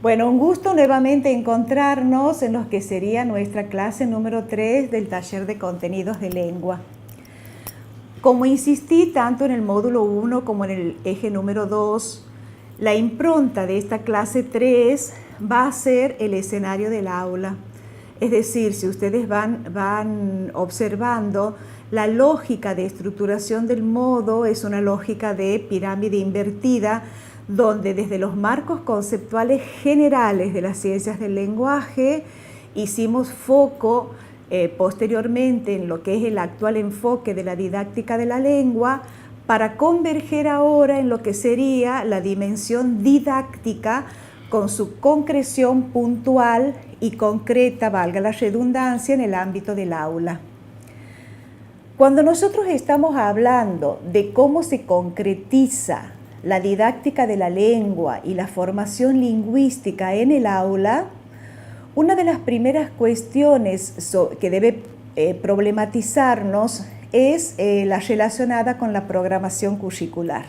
Bueno, un gusto nuevamente encontrarnos en lo que sería nuestra clase número 3 del taller de contenidos de lengua. Como insistí tanto en el módulo 1 como en el eje número 2, la impronta de esta clase 3 va a ser el escenario del aula. Es decir, si ustedes van observando, la lógica de estructuración del modo es una lógica de pirámide invertida, donde desde los marcos conceptuales generales de las ciencias del lenguaje hicimos foco posteriormente en lo que es el actual enfoque de la didáctica de la lengua, para converger ahora en lo que sería la dimensión didáctica con su concreción puntual y concreta, valga la redundancia, en el ámbito del aula. Cuando nosotros estamos hablando de cómo se concretiza la didáctica de la lengua y la formación lingüística en el aula, una de las primeras cuestiones que debe problematizarnos es la relacionada con la programación curricular.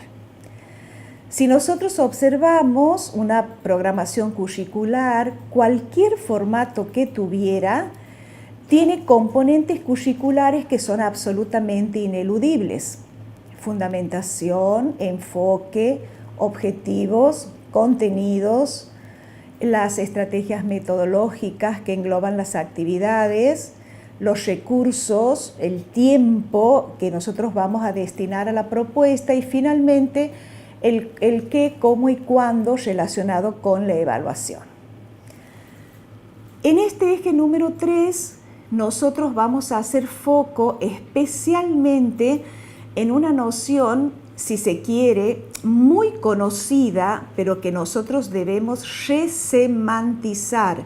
Si nosotros observamos una programación curricular, cualquier formato que tuviera, tiene componentes curriculares que son absolutamente ineludibles. Fundamentación, enfoque, objetivos, contenidos, las estrategias metodológicas que engloban las actividades, los recursos, el tiempo que nosotros vamos a destinar a la propuesta y finalmente el qué, cómo y cuándo relacionado con la evaluación. En este eje número 3, nosotros vamos a hacer foco especialmente en una noción, si se quiere, muy conocida, pero que nosotros debemos resemantizar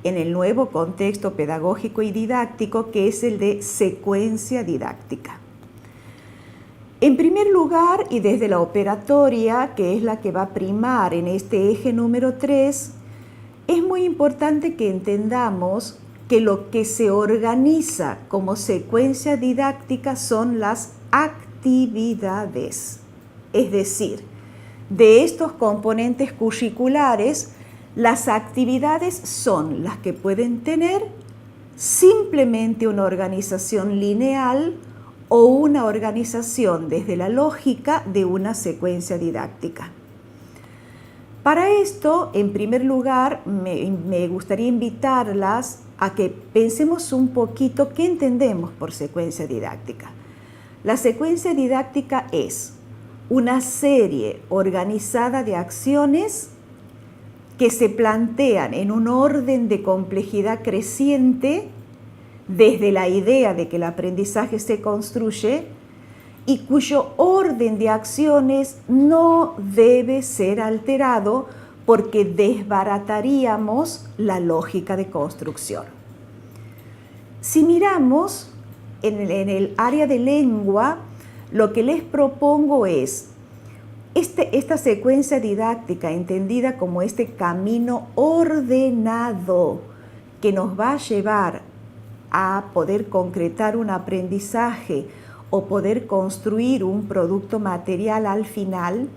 en el nuevo contexto pedagógico y didáctico, que es el de secuencia didáctica. En primer lugar, y desde la operatoria, que es la que va a primar en este eje número 3, es muy importante que entendamos que lo que se organiza como secuencia didáctica son las actividades. Es decir, de estos componentes curriculares, las actividades son las que pueden tener simplemente una organización lineal o una organización desde la lógica de una secuencia didáctica. Para esto, en primer lugar, me gustaría invitarlas a que pensemos un poquito qué entendemos por secuencia didáctica. La secuencia didáctica es una serie organizada de acciones que se plantean en un orden de complejidad creciente desde la idea de que el aprendizaje se construye y cuyo orden de acciones no debe ser alterado porque desbarataríamos la lógica de construcción. Si miramos en el área de lengua, lo que les propongo es esta secuencia didáctica entendida como este camino ordenado que nos va a llevar a poder concretar un aprendizaje o poder construir un producto material al final,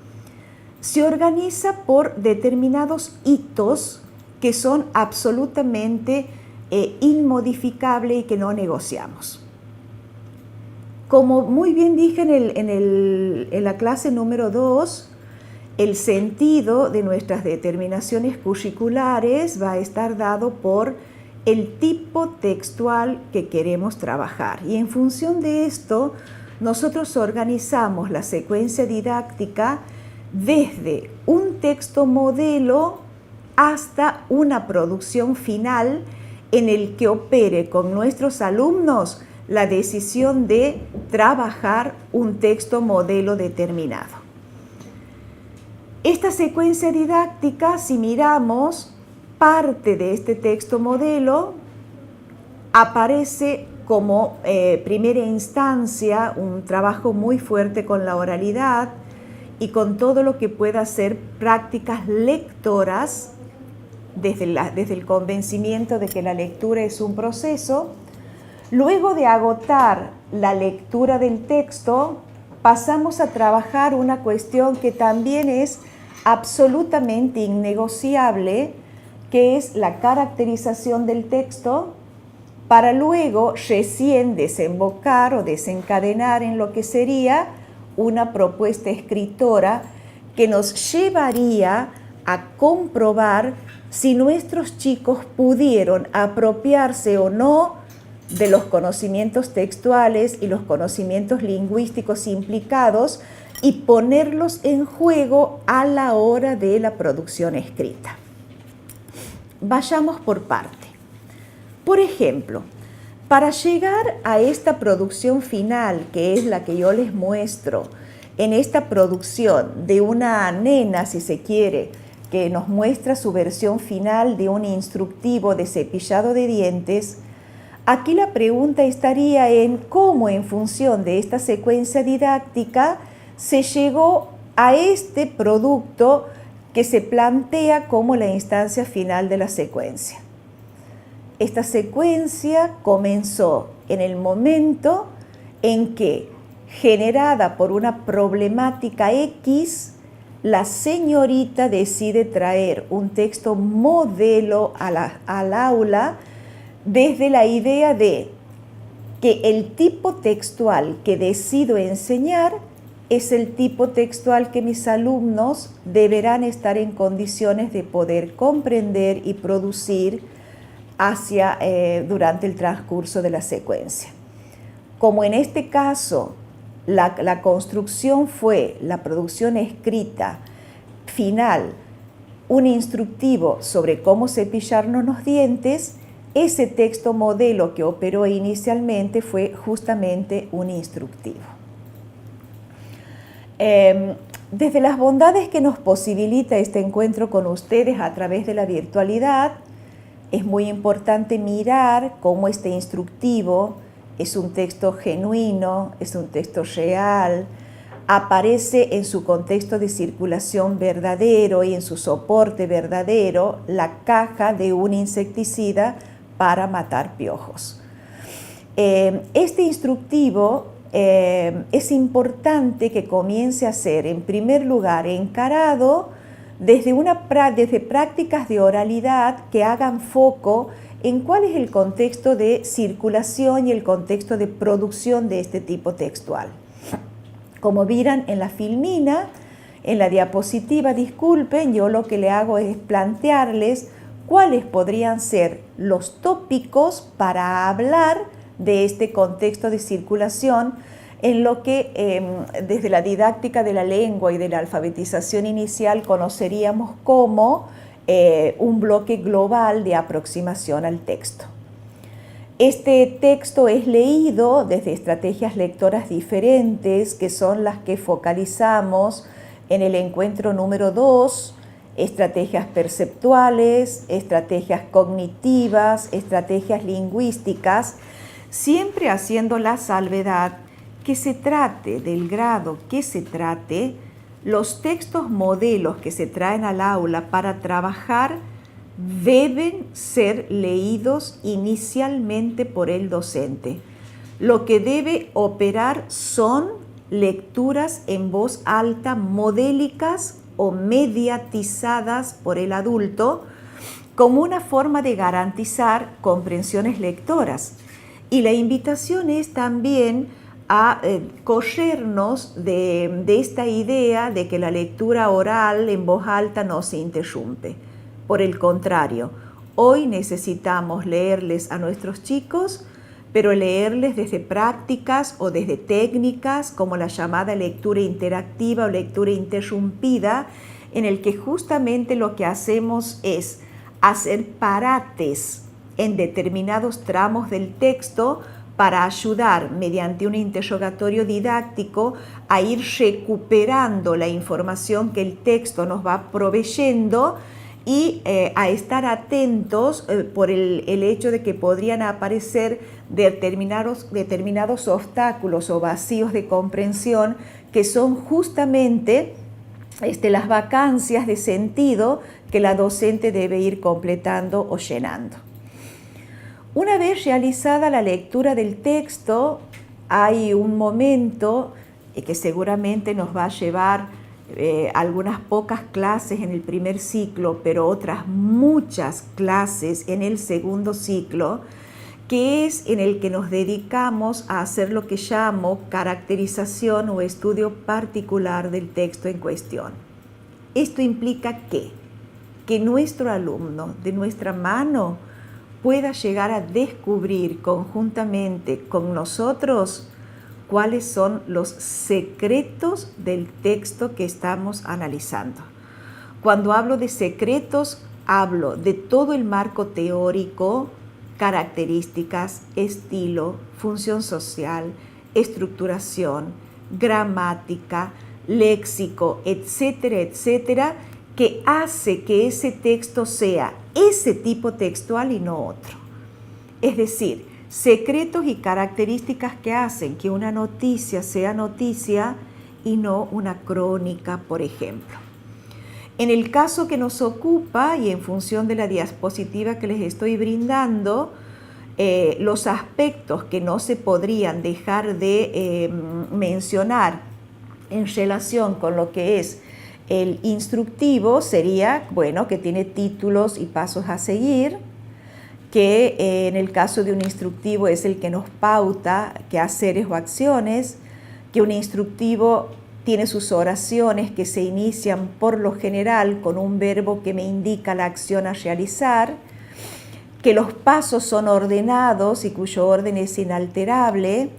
se organiza por determinados hitos que son absolutamente inmodificables y que no negociamos. Como muy bien dije en la clase número 2, el sentido de nuestras determinaciones curriculares va a estar dado por el tipo textual que queremos trabajar. Y en función de esto, nosotros organizamos la secuencia didáctica desde un texto modelo hasta una producción final en el que opere con nuestros alumnos la decisión de trabajar un texto modelo determinado. Esta secuencia didáctica, si miramos parte de este texto modelo, aparece como primera instancia un trabajo muy fuerte con la oralidad y con todo lo que pueda ser prácticas lectoras desde el convencimiento de que la lectura es un proceso. Luego de agotar la lectura del texto, pasamos a trabajar una cuestión que también es absolutamente innegociable que es la caracterización del texto, para luego recién desembocar o desencadenar en lo que sería una propuesta escritora que nos llevaría a comprobar si nuestros chicos pudieron apropiarse o no de los conocimientos textuales y los conocimientos lingüísticos implicados y ponerlos en juego a la hora de la producción escrita. Vayamos por parte. Por ejemplo, para llegar a esta producción final, que es la que yo les muestro, en esta producción de una nena, si se quiere, que nos muestra su versión final de un instructivo de cepillado de dientes, aquí la pregunta estaría en cómo, en función de esta secuencia didáctica, se llegó a este producto que se plantea como la instancia final de la secuencia. Esta secuencia comenzó en el momento en que, generada por una problemática X, la señorita decide traer un texto modelo al aula desde la idea de que el tipo textual que decido enseñar es el tipo textual que mis alumnos deberán estar en condiciones de poder comprender y producir durante el transcurso de la secuencia. Como en este caso la construcción fue la producción escrita final, un instructivo sobre cómo cepillarnos los dientes, ese texto modelo que operó inicialmente fue justamente un instructivo. Desde las bondades que nos posibilita este encuentro con ustedes a través de la virtualidad, es muy importante mirar cómo este instructivo es un texto genuino, es un texto real, aparece en su contexto de circulación verdadero y en su soporte verdadero la caja de un insecticida para matar piojos. Este instructivo es importante que comience a ser, en primer lugar, encarado desde prácticas de oralidad que hagan foco en cuál es el contexto de circulación y el contexto de producción de este tipo textual. Como miran en la filmina, en la diapositiva, disculpen, yo lo que le hago es plantearles cuáles podrían ser los tópicos para hablar de este contexto de circulación en lo que desde la didáctica de la lengua y de la alfabetización inicial conoceríamos como un bloque global de aproximación al texto. Este texto es leído desde estrategias lectoras diferentes, que son las que focalizamos en el encuentro número 2, estrategias perceptuales, estrategias cognitivas, estrategias lingüísticas, siempre haciendo la salvedad que se trate del grado que se trate, los textos modelos que se traen al aula para trabajar deben ser leídos inicialmente por el docente. Lo que debe operar son lecturas en voz alta modélicas o mediatizadas por el adulto como una forma de garantizar comprensiones lectoras. Y la invitación es también a corrernos de esta idea de que la lectura oral en voz alta no se interrumpe. Por el contrario, hoy necesitamos leerles a nuestros chicos, pero leerles desde prácticas o desde técnicas como la llamada lectura interactiva o lectura interrumpida, en el que justamente lo que hacemos es hacer parates en determinados tramos del texto para ayudar mediante un interrogatorio didáctico a ir recuperando la información que el texto nos va proveyendo y a estar atentos por el hecho de que podrían aparecer determinados obstáculos o vacíos de comprensión que son justamente las vacancias de sentido que la docente debe ir completando o llenando. Una vez realizada la lectura del texto, hay un momento que seguramente nos va a llevar algunas pocas clases en el primer ciclo, pero otras muchas clases en el segundo ciclo, que es en el que nos dedicamos a hacer lo que llamo caracterización o estudio particular del texto en cuestión. Esto implica que nuestro alumno, de nuestra mano, pueda llegar a descubrir conjuntamente con nosotros cuáles son los secretos del texto que estamos analizando. Cuando hablo de secretos, hablo de todo el marco teórico, características, estilo, función social, estructuración, gramática, léxico, etcétera, etcétera, que hace que ese texto sea ese tipo textual y no otro. Es decir, secretos y características que hacen que una noticia sea noticia y no una crónica, por ejemplo. En el caso que nos ocupa y en función de la diapositiva que les estoy brindando, los aspectos que no se podrían dejar de mencionar en relación con lo que es el instructivo sería, bueno, que tiene títulos y pasos a seguir, que en el caso de un instructivo es el que nos pauta qué haceres o acciones, que un instructivo tiene sus oraciones que se inician por lo general con un verbo que me indica la acción a realizar, que los pasos son ordenados y cuyo orden es inalterable,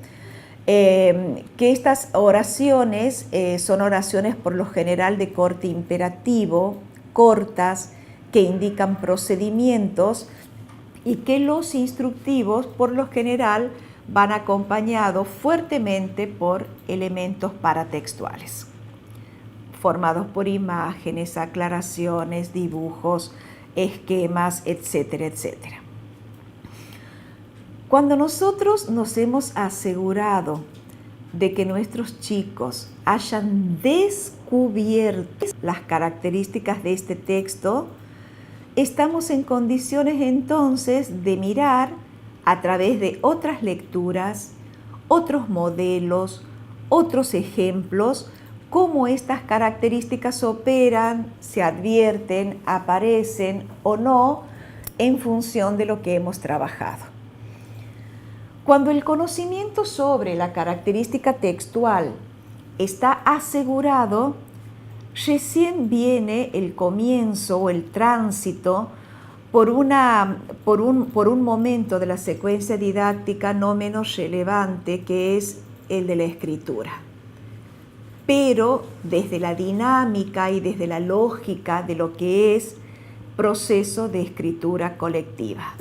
que estas oraciones son oraciones por lo general de corte imperativo, cortas, que indican procedimientos y que los instructivos por lo general van acompañados fuertemente por elementos paratextuales, formados por imágenes, aclaraciones, dibujos, esquemas, etcétera, etcétera. Cuando nosotros nos hemos asegurado de que nuestros chicos hayan descubierto las características de este texto, estamos en condiciones entonces de mirar a través de otras lecturas, otros modelos, otros ejemplos, cómo estas características operan, se advierten, aparecen o no en función de lo que hemos trabajado. Cuando el conocimiento sobre la característica textual está asegurado, recién viene el comienzo o el tránsito por un momento de la secuencia didáctica no menos relevante, que es el de la escritura. Pero desde la dinámica y desde la lógica de lo que es proceso de escritura colectiva.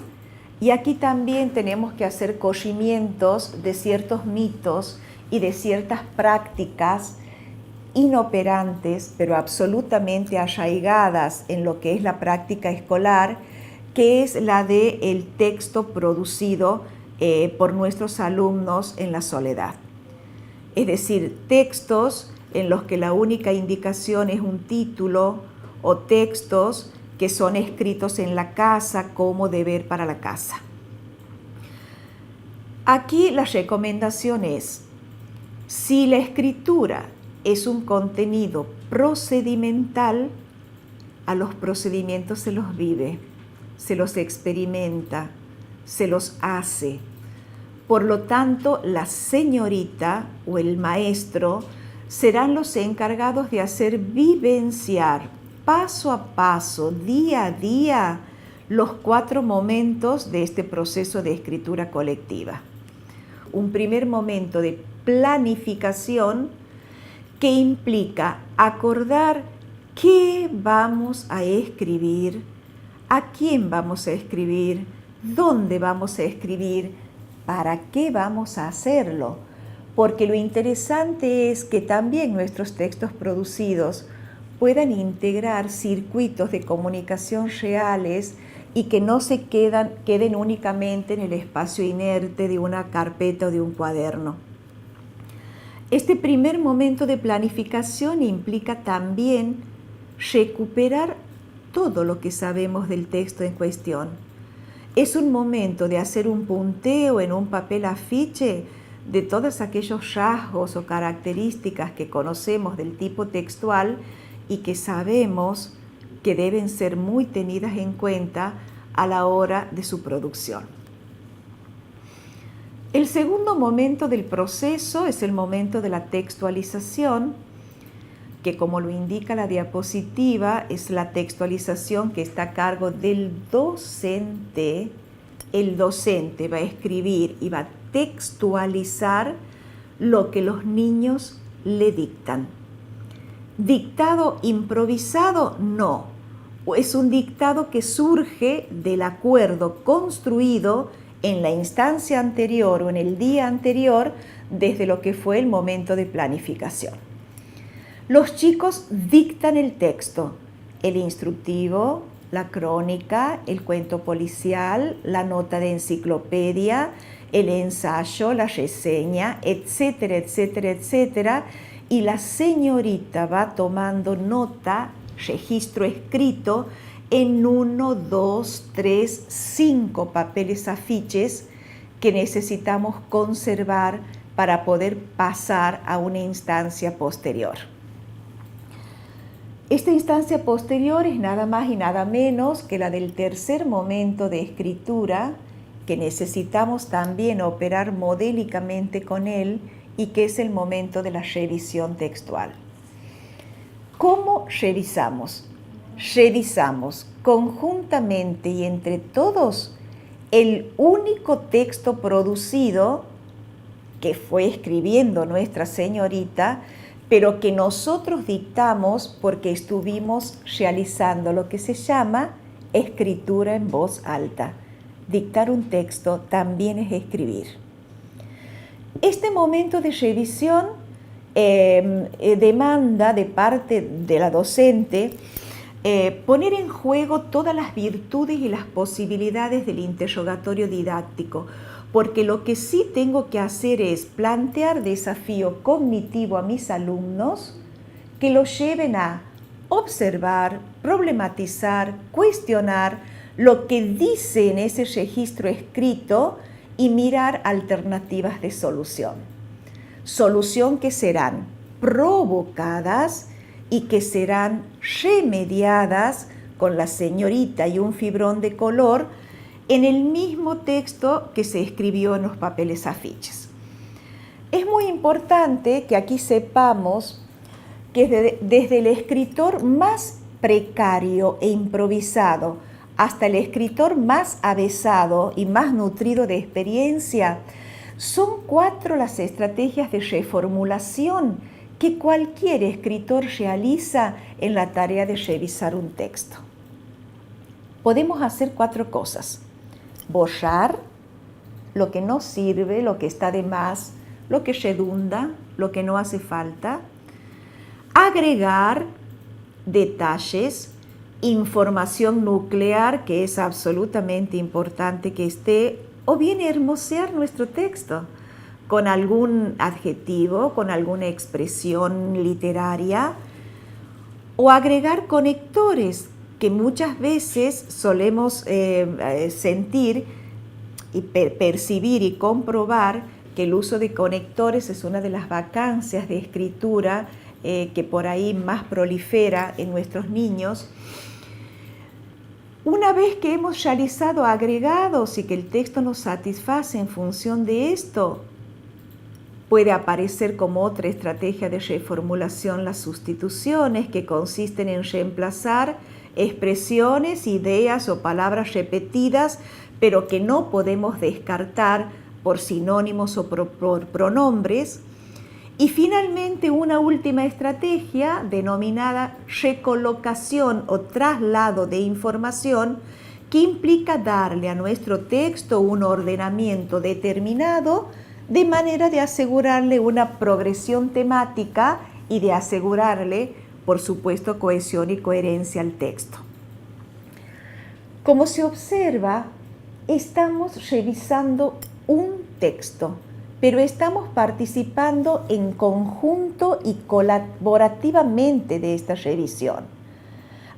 Y aquí también tenemos que hacer corrimientos de ciertos mitos y de ciertas prácticas inoperantes, pero absolutamente arraigadas en lo que es la práctica escolar, que es la del texto producido por nuestros alumnos en la soledad. Es decir, textos en los que la única indicación es un título o textos que son escritos en la casa como deber para la casa. Aquí la recomendación es, si la escritura es un contenido procedimental, a los procedimientos se los vive, se los experimenta, se los hace. Por lo tanto, la señorita o el maestro serán los encargados de hacer vivenciar paso a paso, día a día, los 4 momentos de este proceso de escritura colectiva. Un primer momento de planificación que implica acordar qué vamos a escribir, a quién vamos a escribir, dónde vamos a escribir, para qué vamos a hacerlo. Porque lo interesante es que también nuestros textos producidos puedan integrar circuitos de comunicación reales y que no se queden únicamente en el espacio inerte de una carpeta o de un cuaderno. Este primer momento de planificación implica también recuperar todo lo que sabemos del texto en cuestión. Es un momento de hacer un punteo en un papel afiche de todos aquellos rasgos o características que conocemos del tipo textual y que sabemos que deben ser muy tenidas en cuenta a la hora de su producción. El segundo momento del proceso es el momento de la textualización, que como lo indica la diapositiva, es la textualización que está a cargo del docente. El docente va a escribir y va a textualizar lo que los niños le dictan. ¿Dictado improvisado? No. Es un dictado que surge del acuerdo construido en la instancia anterior o en el día anterior desde lo que fue el momento de planificación. Los chicos dictan el texto, el instructivo, la crónica, el cuento policial, la nota de enciclopedia, el ensayo, la reseña, etcétera, etcétera, etcétera, y la señorita va tomando nota, registro escrito, en 1, 2, 3, 5 papeles afiches que necesitamos conservar para poder pasar a una instancia posterior. Esta instancia posterior es nada más y nada menos que la del tercer momento de escritura, que necesitamos también operar modélicamente con él y que es el momento de la revisión textual. ¿Cómo revisamos? Revisamos conjuntamente y entre todos el único texto producido que fue escribiendo nuestra señorita, pero que nosotros dictamos porque estuvimos realizando lo que se llama escritura en voz alta. Dictar un texto también es escribir. Este momento de revisión demanda de parte de la docente poner en juego todas las virtudes y las posibilidades del interrogatorio didáctico, porque lo que sí tengo que hacer es plantear desafío cognitivo a mis alumnos que los lleven a observar, problematizar, cuestionar lo que dice en ese registro escrito y mirar alternativas de solución. Solución que serán provocadas y que serán remediadas con la señorita y un fibrón de color en el mismo texto que se escribió en los papeles afiches. Es muy importante que aquí sepamos que desde el escritor más precario e improvisado hasta el escritor más avesado y más nutrido de experiencia, son 4 las estrategias de reformulación que cualquier escritor realiza en la tarea de revisar un texto. Podemos hacer 4 cosas. Borrar lo que no sirve, lo que está de más, lo que redunda, lo que no hace falta. Agregar detalles, información nuclear que es absolutamente importante que esté, o bien hermosear nuestro texto con algún adjetivo, con alguna expresión literaria, o agregar conectores que muchas veces solemos sentir y percibir y comprobar que el uso de conectores es una de las vacancias de escritura que por ahí más prolifera en nuestros niños. Una vez que hemos realizado agregados y que el texto nos satisface en función de esto, puede aparecer como otra estrategia de reformulación las sustituciones, que consisten en reemplazar expresiones, ideas o palabras repetidas, pero que no podemos descartar por sinónimos o por pronombres. Y finalmente una última estrategia denominada recolocación o traslado de información, que implica darle a nuestro texto un ordenamiento determinado de manera de asegurarle una progresión temática y de asegurarle, por supuesto, cohesión y coherencia al texto. Como se observa, estamos revisando un texto, pero estamos participando en conjunto y colaborativamente de esta revisión.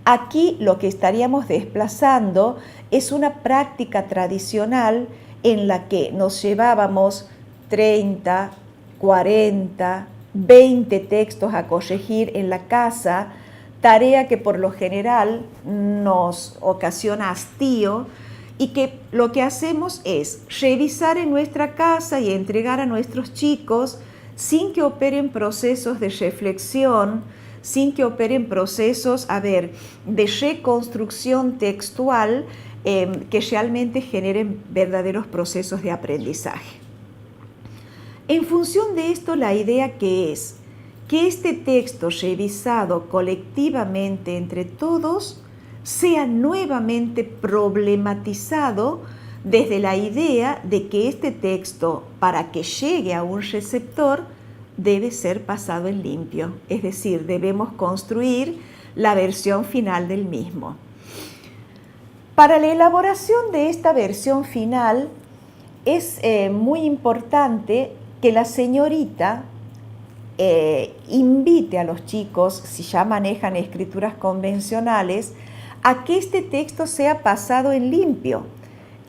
Aquí lo que estaríamos desplazando es una práctica tradicional en la que nos llevábamos 30, 40, 20 textos a corregir en la casa, tarea que por lo general nos ocasiona hastío y que lo que hacemos es revisar en nuestra casa y entregar a nuestros chicos sin que operen procesos de reflexión, sin que operen procesos, de reconstrucción textual que realmente generen verdaderos procesos de aprendizaje. En función de esto, la idea que es que este texto revisado colectivamente entre todos sea nuevamente problematizado desde la idea de que este texto, para que llegue a un receptor, debe ser pasado en limpio, es decir, debemos construir la versión final del mismo. Para la elaboración de esta versión final es muy importante que la señorita invite a los chicos, si ya manejan escrituras convencionales, a que este texto sea pasado en limpio.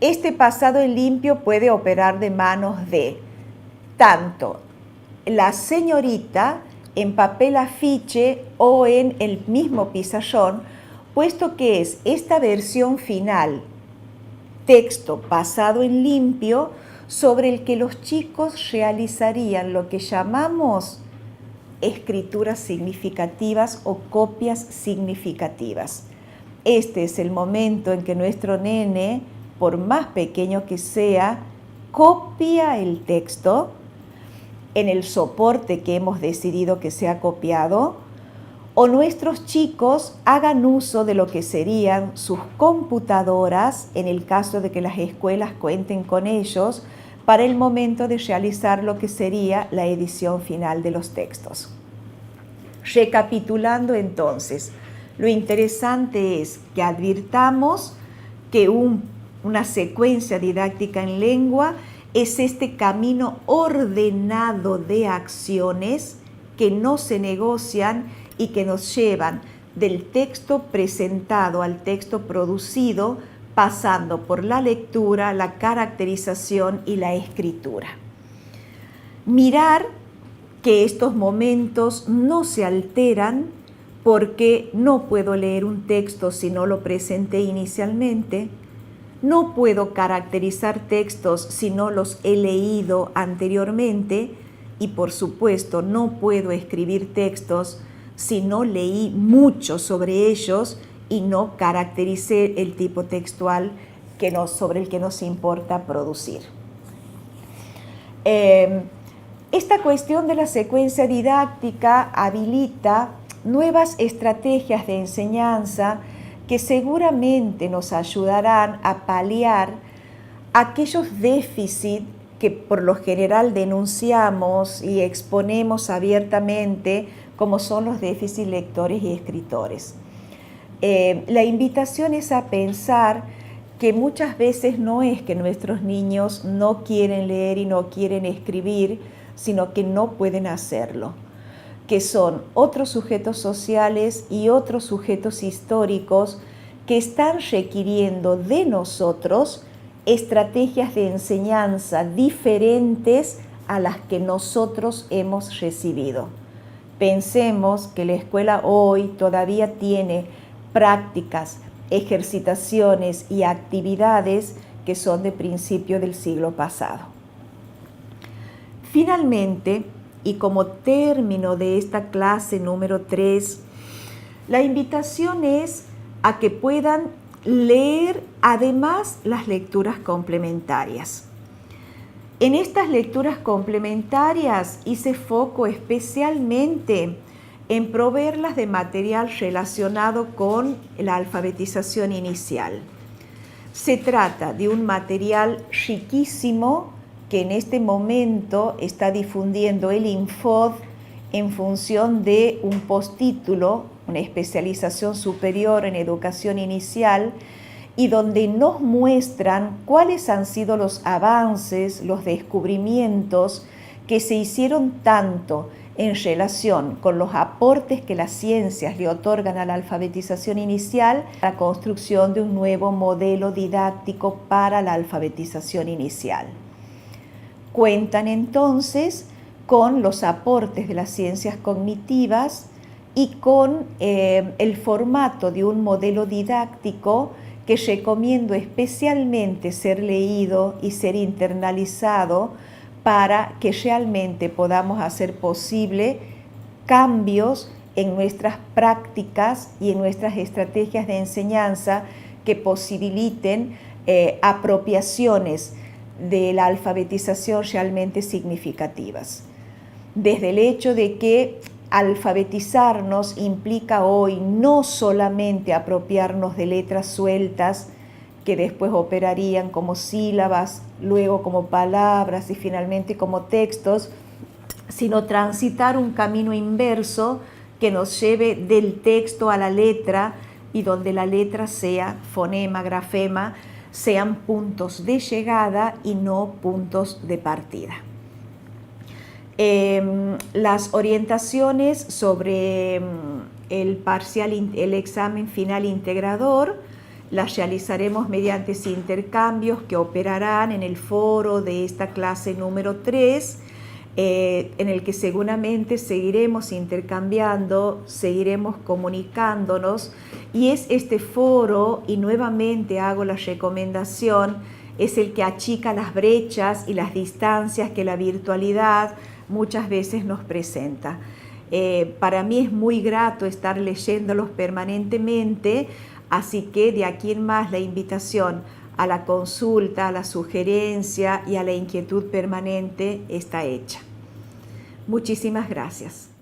Este pasado en limpio puede operar de manos de tanto la señorita en papel afiche o en el mismo pizarrón, puesto que es esta versión final, texto pasado en limpio, sobre el que los chicos realizarían lo que llamamos escrituras significativas o copias significativas. Este es el momento en que nuestro nene, por más pequeño que sea, copia el texto en el soporte que hemos decidido que sea copiado, o nuestros chicos hagan uso de lo que serían sus computadoras, en el caso de que las escuelas cuenten con ellos, para el momento de realizar lo que sería la edición final de los textos. Recapitulando entonces, lo interesante es que advirtamos que una secuencia didáctica en lengua es este camino ordenado de acciones que no se negocian y que nos llevan del texto presentado al texto producido, pasando por la lectura, la caracterización y la escritura. Mirar que estos momentos no se alteran porque no puedo leer un texto si no lo presenté inicialmente, no puedo caracterizar textos si no los he leído anteriormente y por supuesto no puedo escribir textos si no leí mucho sobre ellos y no caractericé el tipo textual sobre el que nos importa producir. Esta cuestión de la secuencia didáctica habilita nuevas estrategias de enseñanza que seguramente nos ayudarán a paliar aquellos déficits que por lo general denunciamos y exponemos abiertamente, como son los déficits lectores y escritores. La invitación es a pensar que muchas veces no es que nuestros niños no quieren leer y no quieren escribir, sino que no pueden hacerlo, que son otros sujetos sociales y otros sujetos históricos que están requiriendo de nosotros estrategias de enseñanza diferentes a las que nosotros hemos recibido. Pensemos que la escuela hoy todavía tiene prácticas, ejercitaciones y actividades que son de principio del siglo pasado. Finalmente, y como término de esta clase número 3, la invitación es a que puedan leer además las lecturas complementarias. En estas lecturas complementarias hice foco especialmente en proveerlas de material relacionado con la alfabetización inicial. Se trata de un material riquísimo que en este momento está difundiendo el Infod en función de un postítulo, una especialización superior en educación inicial, y donde nos muestran cuáles han sido los avances, los descubrimientos que se hicieron tanto en relación con los aportes que las ciencias le otorgan a la alfabetización inicial, la construcción de un nuevo modelo didáctico para la alfabetización inicial. Cuentan entonces con los aportes de las ciencias cognitivas y con el formato de un modelo didáctico que recomiendo especialmente ser leído y ser internalizado para que realmente podamos hacer posible cambios en nuestras prácticas y en nuestras estrategias de enseñanza que posibiliten apropiaciones de la alfabetización realmente significativas. Desde el hecho de que alfabetizarnos implica hoy no solamente apropiarnos de letras sueltas que después operarían como sílabas, luego como palabras y finalmente como textos, sino transitar un camino inverso que nos lleve del texto a la letra y donde la letra sea fonema, grafema, sean puntos de llegada y no puntos de partida. Las orientaciones sobre el examen final integrador las realizaremos mediante intercambios que operarán en el foro de esta clase número 3, en el que seguramente seguiremos intercambiando, seguiremos comunicándonos, y es este foro, y nuevamente hago la recomendación, es el que achica las brechas y las distancias que la virtualidad muchas veces nos presenta. Para mí es muy grato estar leyéndolos permanentemente, así que de aquí en más la invitación a la consulta, a la sugerencia y a la inquietud permanente está hecha. Muchísimas gracias.